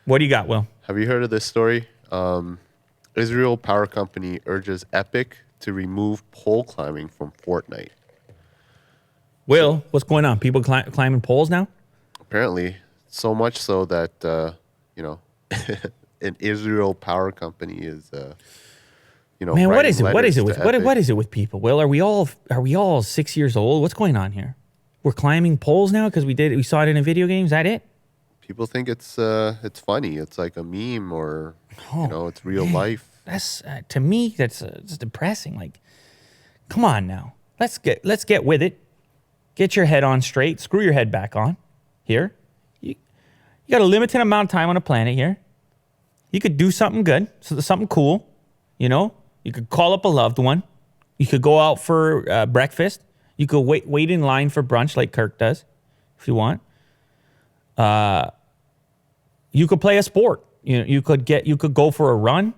What do you got, Will? Have you heard of this story? Israel power company urges Epic to remove pole climbing from Fortnite. Will, what's going on? People climbing poles now? Apparently, so much so that an Israel power company is Man, what is it? What is it writing with letters to Epic. what is it with people? Will, are we all 6 years old? What's going on here? We're climbing poles now because we saw it in a video game. Is that it? People think it's funny. It's like a meme, or it's real Man, life. That's to me it's depressing. Like, come on now, let's get with it. Get your head on straight. Screw your head back on. Here, you got a limited amount of time on the planet here. You could do something good, something cool. You could call up a loved one. You could go out for breakfast. You could wait in line for brunch like Kirk does, if you want. You could play a sport. You could go for a run.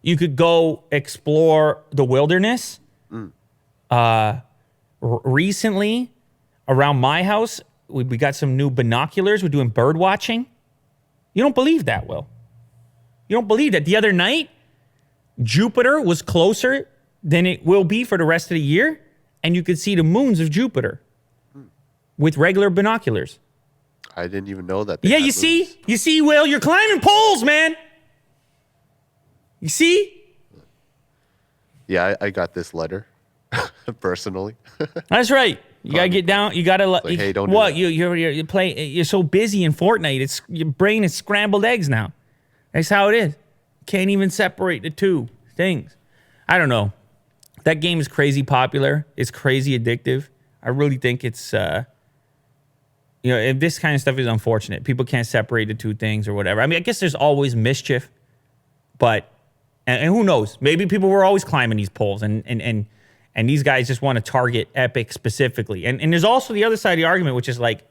You could go explore the wilderness. Recently, around my house, we got some new binoculars. We're doing bird watching. You don't believe that, Will. You don't believe that. The other night, Jupiter was closer than it will be for the rest of the year, and you could see the moons of Jupiter with regular binoculars. I didn't even know that. Yeah, you see, Will, you're climbing poles, man. You see? Yeah, I got this letter personally. That's right. You gotta get down. You gotta like, hey, don't what? do that. You're so busy in Fortnite. Your brain is scrambled eggs now. That's how it is. Can't even separate the two things. I don't know. That game is crazy popular. It's crazy addictive. I really think it's if this kind of stuff is unfortunate. People can't separate the two things or whatever. I mean, I guess there's always mischief, but and who knows? Maybe people were always climbing these poles, and these guys just want to target Epic specifically. And there's also the other side of the argument, which is like,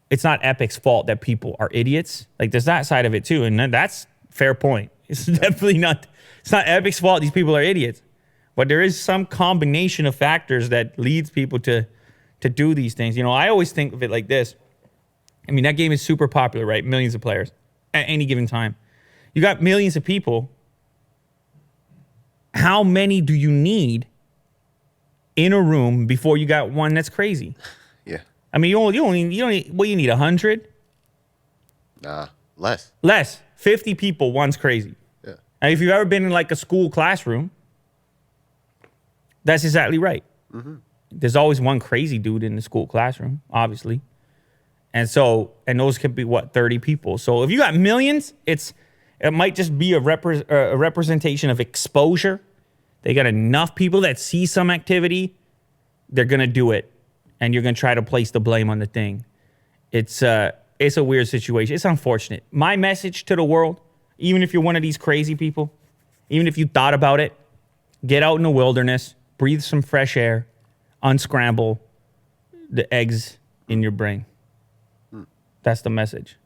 it's not Epic's fault that people are idiots. Like, there's that side of it too, and that's fair point. It's definitely not. It's not Epic's fault. These people are idiots, but there is some combination of factors that leads people to do these things. I always think of it like this. I mean, that game is super popular, right? Millions of players at any given time. You got millions of people. How many do you need in a room before you got one that's crazy? Yeah. I mean, you need 100? Nah, less. Less. 50 people, one's crazy. Yeah. And if you've ever been in like a school classroom, that's exactly right. Mm-hmm. There's always one crazy dude in the school classroom, obviously. And those could be 30 people. So if you got millions, it might just be a representation of exposure. They got enough people that see some activity, they're gonna do it, and you're gonna try to place the blame on the thing. It's a weird situation. It's unfortunate. My message to the world, even if you're one of these crazy people, even if you thought about it, get out in the wilderness, breathe some fresh air, unscramble the eggs in your brain. That's the message.